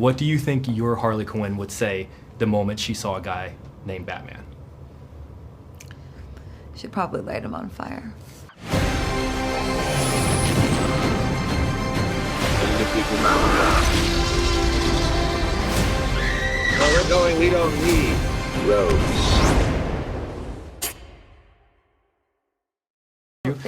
What do you think your Harley Quinn would say the moment she saw a guy named Batman? She'd probably light him on fire. Where we're going, we don't need roads.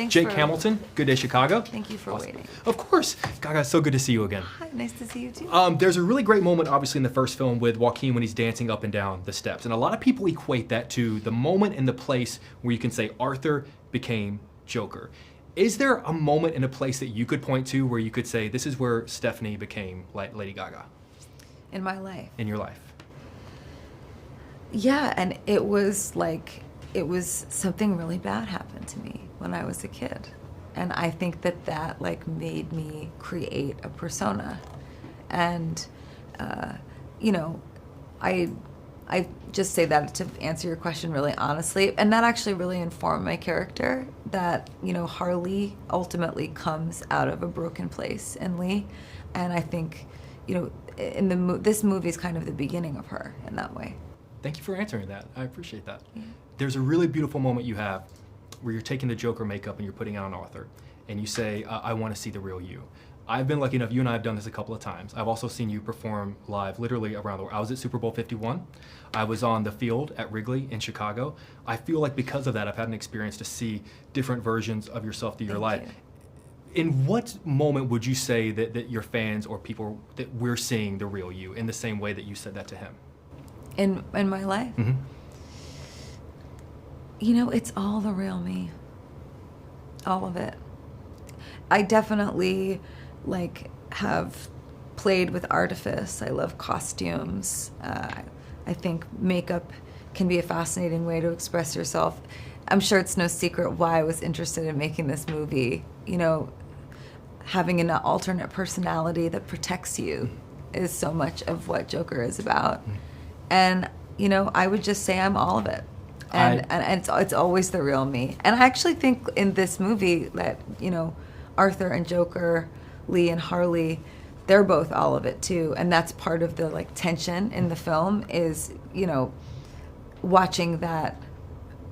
Jake Hamilton, Good Day Chicago. Thank you for waiting. Of course. Gaga, so good to see you again. Hi, nice to see you too. There's a really great moment, obviously, in the first film with Joaquin when he's dancing up and down the steps. And a lot of people equate that to the moment and the place where you can say Arthur became Joker. Is there a moment and a place that you could point to where you could say, this is where Stephanie became like Lady Gaga? In my life. In your life? Yeah, and it was something really bad happened to me when I was a kid. And I think that like made me create a persona. And, you know, I just say that to answer your question really honestly. And that actually really informed my character, that, you know, Harley ultimately comes out of a broken place in Lee. And I think, you know, this movie is kind of the beginning of her in that way. Thank you for answering that. I appreciate that. Yeah. There's a really beautiful moment you have where you're taking the Joker makeup and you're putting it on Arthur, and you say, I want to see the real you. I've been lucky enough, you and I have done this a couple of times. I've also seen you perform live literally around the world. I was at Super Bowl 51. I was on the field at Wrigley in Chicago. I feel like because of that, I've had an experience to see different versions of yourself through your life. In what moment would you say that your fans or people, that we're seeing the real you in the same way that you said that to him? In my life? Mm-hmm. You know, it's all the real me. All of it. I definitely, like, have played with artifice. I love costumes. I think makeup can be a fascinating way to express yourself. I'm sure it's no secret why I was interested in making this movie. You know, having an alternate personality that protects you is so much of what Joker is about. And, you know, I would just say I'm all of it. And it's always the real me. And I actually think in this movie that, you know, Arthur and Joker, Lee and Harley, they're both all of it too. And that's part of the, like, tension in the film is, you know, watching that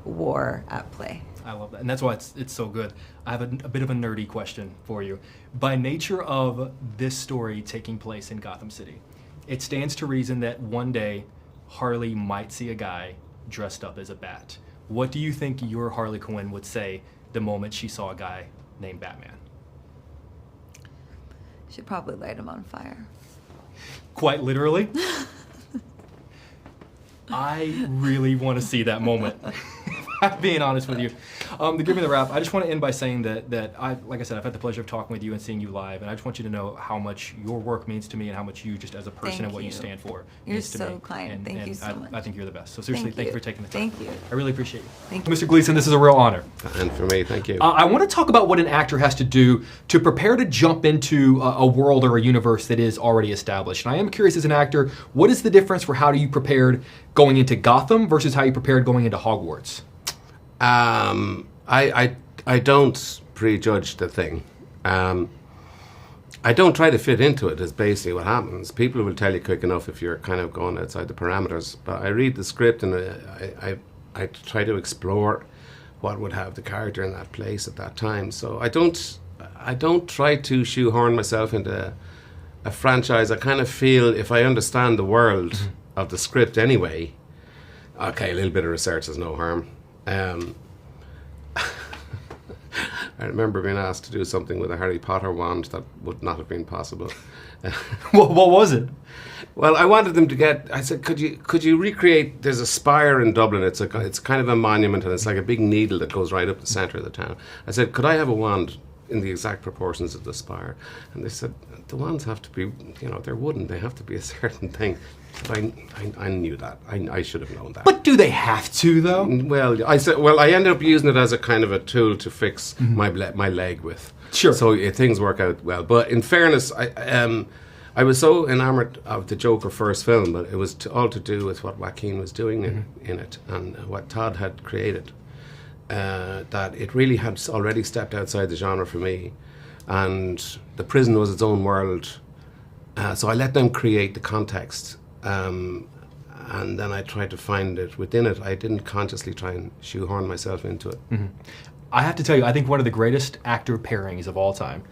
war at play. I love that, and that's why it's so good. I have a bit of a nerdy question for you. By nature of this story taking place in Gotham City, it stands to reason that one day Harley might see a guy dressed up as a bat. What do you think your Harley Quinn would say the moment she saw a guy named Batman? She'd probably light him on fire. Quite literally? I really want to see that moment. I'm being honest with you. To give me the wrap, I just want to end by saying that like I said, I've had the pleasure of talking with you and seeing you live, and I just want you to know how much your work means to me and how much you just as a person and what you stand for means to me. You're so kind. Thank you so much. I think you're the best. So seriously, thank you for taking the time. Thank you. I really appreciate you. Thank you. Mr. Gleason, this is a real honor. And for me, thank you. I want to talk about what an actor has to do to prepare to jump into a world or a universe that is already established. And I am curious as an actor, what is the difference for how do you prepared going into Gotham versus how you prepared going into Hogwarts? I don't prejudge the thing. I don't try to fit into it is basically what happens. People will tell you quick enough if you're kind of going outside the parameters. But I read the script and I try to explore what would have the character in that place at that time. So I don't try to shoehorn myself into a franchise. I kind of feel if I understand the world of the script anyway, okay, a little bit of research is no harm. I remember being asked to do something with a Harry Potter wand that would not have been possible. What was it? Well, I wanted them to get. I said, could you recreate? There's a spire in Dublin. It's kind of a monument, and it's like a big needle that goes right up the centre of the town. I said, could I have a wand in the exact proportions of the spire? And they said, the wands have to be, they're wooden. They have to be a certain thing. But I knew that. I should have known that. But do they have to, though? Well, I ended up using it as a kind of a tool to fix my leg with. Sure. So things work out well. But in fairness, I was so enamored of the Joker first film, but it was all to do with what Joaquin was doing in it and what Todd had created. That it really had already stepped outside the genre for me. And the prison was its own world. So I let them create the context, and then I tried to find it within it. I didn't consciously try and shoehorn myself into it. I have to tell you, I think one of the greatest actor pairings of all time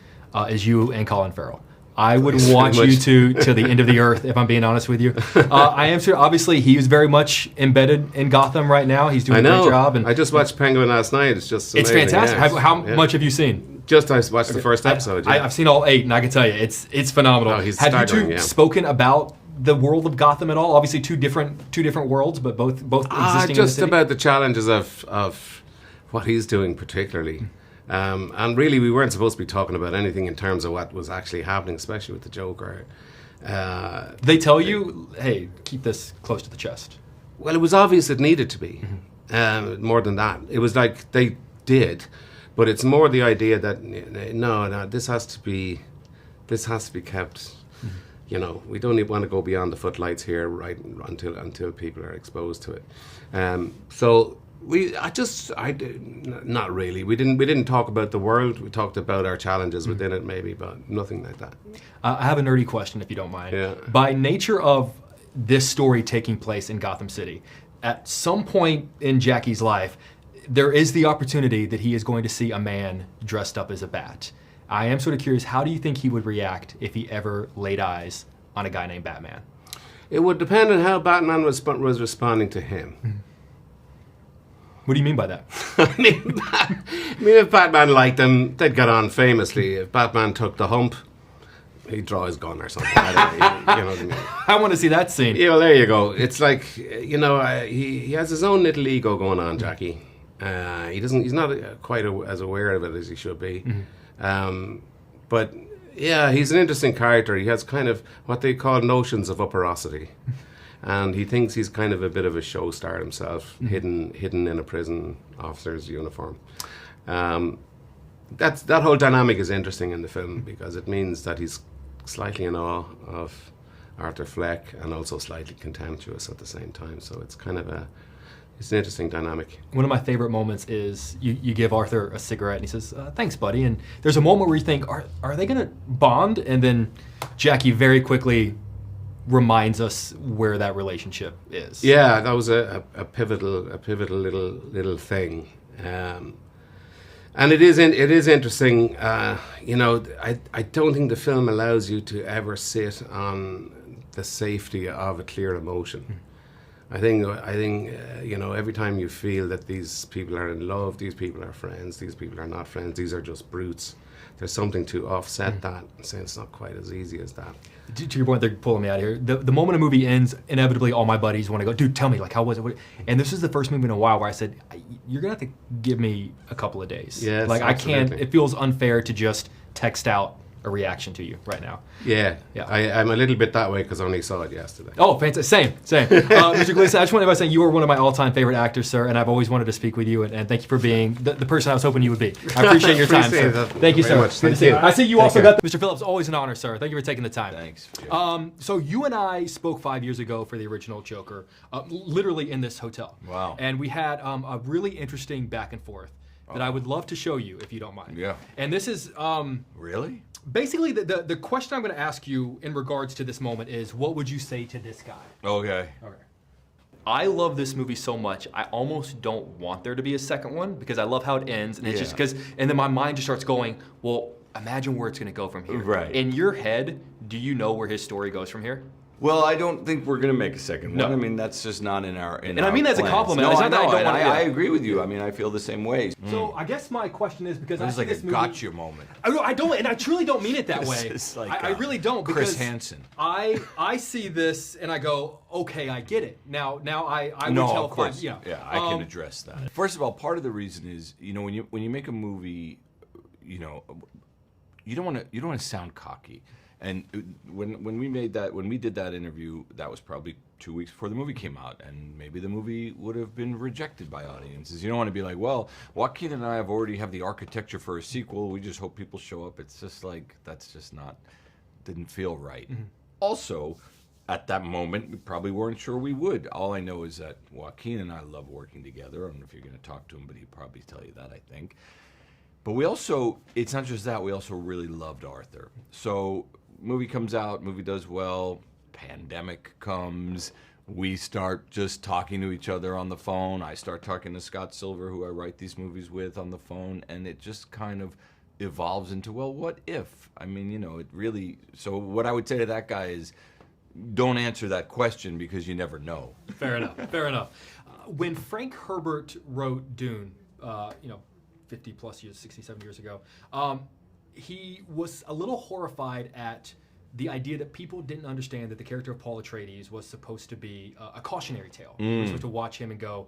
is you and Colin Farrell. I would Thanks want very you much. to the end of the earth, if I'm being honest with you. I am sure, obviously, he is very much embedded in Gotham right now. He's doing I a know. great job. And I just watched Penguin last night. It's just it's amazing. fantastic. Yeah. How Yeah. much have you seen? Just I watched the first episode. Yeah. I've seen all 8, and I can tell you, it's phenomenal. Oh, he's Have you staggering, two yeah. spoken about the world of Gotham at all? Obviously, two different worlds, but both existing in the Just city. about the challenges of what he's doing particularly. And really, we weren't supposed to be talking about anything in terms of what was actually happening, especially with the Joker. They tell you, hey, keep this close to the chest. Well, it was obvious it needed to be. More than that, it was like they did, but it's more the idea that no, this has to be kept. You know, we don't even want to go beyond the footlights here, right? Until people are exposed to it. So. Not really. We didn't talk about the world. We talked about our challenges within it, maybe, but nothing like that. I have a nerdy question, if you don't mind. Yeah. By nature of this story taking place in Gotham City, at some point in Jackie's life, there is the opportunity that he is going to see a man dressed up as a bat. I am sort of curious, how do you think he would react if he ever laid eyes on a guy named Batman? It would depend on how Batman was responding to him. What do you mean by that? I mean, if Batman liked him, they'd get on famously. If Batman took the hump, he'd draw his gun or something. I don't know, you know what I mean? I want to see that scene. Yeah, well, there you go. It's like, he has his own little ego going on, Jackie. He's not quite as aware of it as he should be. But yeah, he's an interesting character. He has kind of what they call notions of upperosity. And he thinks he's kind of a bit of a show star himself, hidden in a prison officer's uniform. That whole dynamic is interesting in the film because it means that he's slightly in awe of Arthur Fleck and also slightly contemptuous at the same time. So it's kind of it's an interesting dynamic. One of my favorite moments is you give Arthur a cigarette and he says, thanks, buddy. And there's a moment where you think, are they going to bond? And then Jackie very quickly reminds us where that relationship is. Yeah, that was a pivotal little thing. And it is interesting. I don't think the film allows you to ever sit on the safety of a clear emotion. I think every time you feel that these people are in love, these people are friends, these people are not friends, these are just brutes. There's something to offset that and say it's not quite as easy as that. To your point, they're pulling me out of here. The moment a movie ends, inevitably all my buddies want to go, dude, tell me, like, how was it? And this is the first movie in a while where I said, you're going to have to give me a couple of days. Yes, like, absolutely. I can't, it feels unfair to just text out a reaction to you right now. Yeah. I'm a little bit that way because I only saw it yesterday. Oh, fantastic. Same. Mr. Gleason, I just wanted to say you are one of my all-time favorite actors, sir, and I've always wanted to speak with you, and thank you for being the person I was hoping you would be. I appreciate your time, Appreciate sir. that Thank you, very sir. much. Good to Thank see you. you. I see you Take also care. got Mr. Phillips, always an honor, sir. Thank you for taking the time. Thanks. So you and I spoke 5 years ago for the original Joker, literally in this hotel. Wow. And we had a really interesting back and forth that I would love to show you if you don't mind. Yeah. And this is Really? basically the question I'm going to ask you in regards to this moment is, what would you say to this guy? Okay. Okay. I love this movie so much, I almost don't want there to be a second one because I love how it ends. And it's just because, and then my mind just starts going, well, imagine where it's going to go from here. Right. In your head, do you know where his story goes from here? Well, I don't think we're going to make a second one. No. I mean, that's just not in our And I mean that as a plans. compliment. No, It's I not that I know, don't and wanna do I that. agree with you. I mean, I feel the same way. So I guess my question is because I It's see like this a movie. gotcha moment. I don't, and I truly don't mean it that This way. is like, I really don't Chris because Hansen. I see this and I go, okay, I get it. Now I No, would tell of course. yeah. I can address that. First of all, part of the reason is, when you make a movie, you don't want to sound cocky. And when we did that interview, that was probably 2 weeks before the movie came out, and maybe the movie would have been rejected by audiences. You don't want to be like, well, Joaquin and I already have the architecture for a sequel. We just hope people show up. It's just like, that's just didn't feel right. Mm-hmm. Also, at that moment, we probably weren't sure we would. All I know is that Joaquin and I love working together. I don't know if you're going to talk to him, but he'd probably tell you that, I think. But we also, it's not just that, we also really loved Arthur. So movie comes out, movie does well, pandemic comes. We start just talking to each other on the phone. I start talking to Scott Silver, who I write these movies with, on the phone, and it just kind of evolves into, well, what if? I mean, you know, it really. So what I would say to that guy is, don't answer that question because you never know. Fair enough. Fair enough. When Frank Herbert wrote Dune, 50 plus years, 67 years ago, he was a little horrified at the idea that people didn't understand that the character of Paul Atreides was supposed to be a cautionary tale. You're supposed to watch him and go,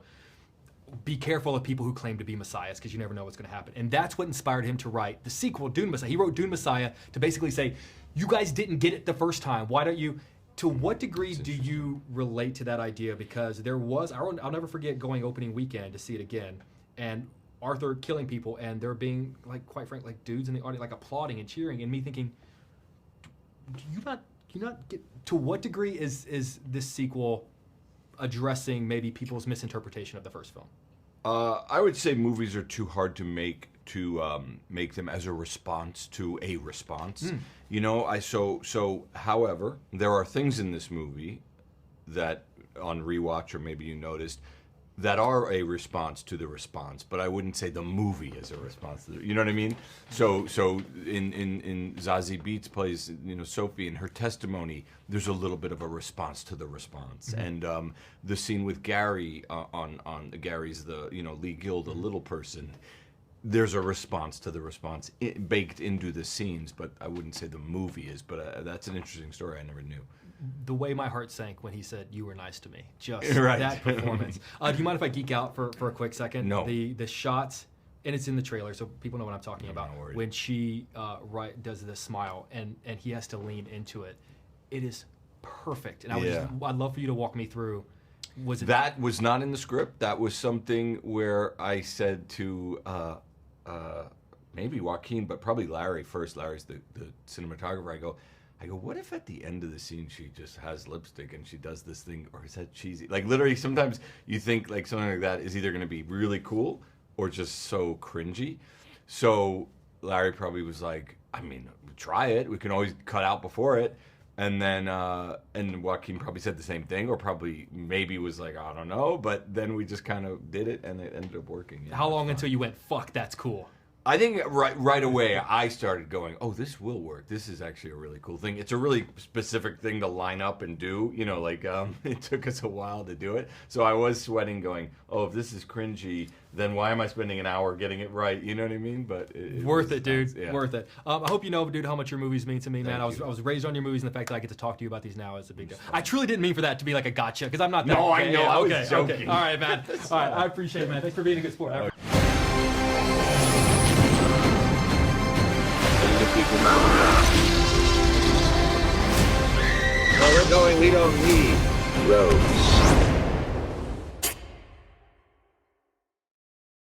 be careful of people who claim to be messiahs because you never know what's going to happen. And that's what inspired him to write the sequel, Dune Messiah. He wrote Dune Messiah to basically say, you guys didn't get it the first time. Why don't you? To what degree do you relate to that idea? Because there was, I'll never forget going opening weekend to see it again, and Arthur killing people, and there being, like, quite frankly, like dudes in the audience like applauding and cheering, and me thinking, do you not get, to what degree is this sequel addressing maybe people's misinterpretation of the first film? I would say movies are too hard to make them as a response to a response. You know, however, there are things in this movie that on rewatch, or maybe you noticed, that are a response to the response, but I wouldn't say the movie is a response to you know what I mean? So in Zazie Beetz plays, you know, Sophie, and her testimony, there's a little bit of a response to the response. And the scene with Gary on Gary's the, you know, Lee Gill, the little person, there's a response to the response baked into the scenes, but I wouldn't say the movie is, but that's an interesting story I never knew. The way my heart sank when he said, "You were nice to me." Just Right. that performance. Do you mind if I geek out for a quick second? No. The shots, and it's in the trailer, so people know what I'm talking about. not worried. When she does the smile, and he has to lean into it, it is perfect. And I'd love for you to walk me through. That was not in the script. That was something where I said to maybe Joaquin, but probably Larry first. Larry's the cinematographer. I go, what if at the end of the scene she just has lipstick and she does this thing, or is that cheesy? Like, literally, sometimes you think like something like that is either going to be really cool or just so cringy. So Larry probably was like, I mean, try it. We can always cut out before it. And then and Joaquin probably said the same thing, or probably maybe was like, I don't know. But then we just kind of did it, and it ended up working. How long until you went, fuck, that's cool? I think right away I started going, oh, this will work. This is actually a really cool thing. It's a really specific thing to line up and do. You know, like it took us a while to do it. So I was sweating going, oh, if this is cringy, then why am I spending an hour getting it right? You know what I mean? But worth it, dude. Yeah. Worth it. I hope you know, dude, how much your movies mean to me, man. Thank you. I was raised on your movies, and the fact that I get to talk to you about these now is a big deal. I truly didn't mean for that to be like a gotcha, because I'm not that. No, I know. I was okay, joking. Okay. All right, man. All right, I appreciate it, man. Thanks for being a good sport. Where we're going, we don't need roads.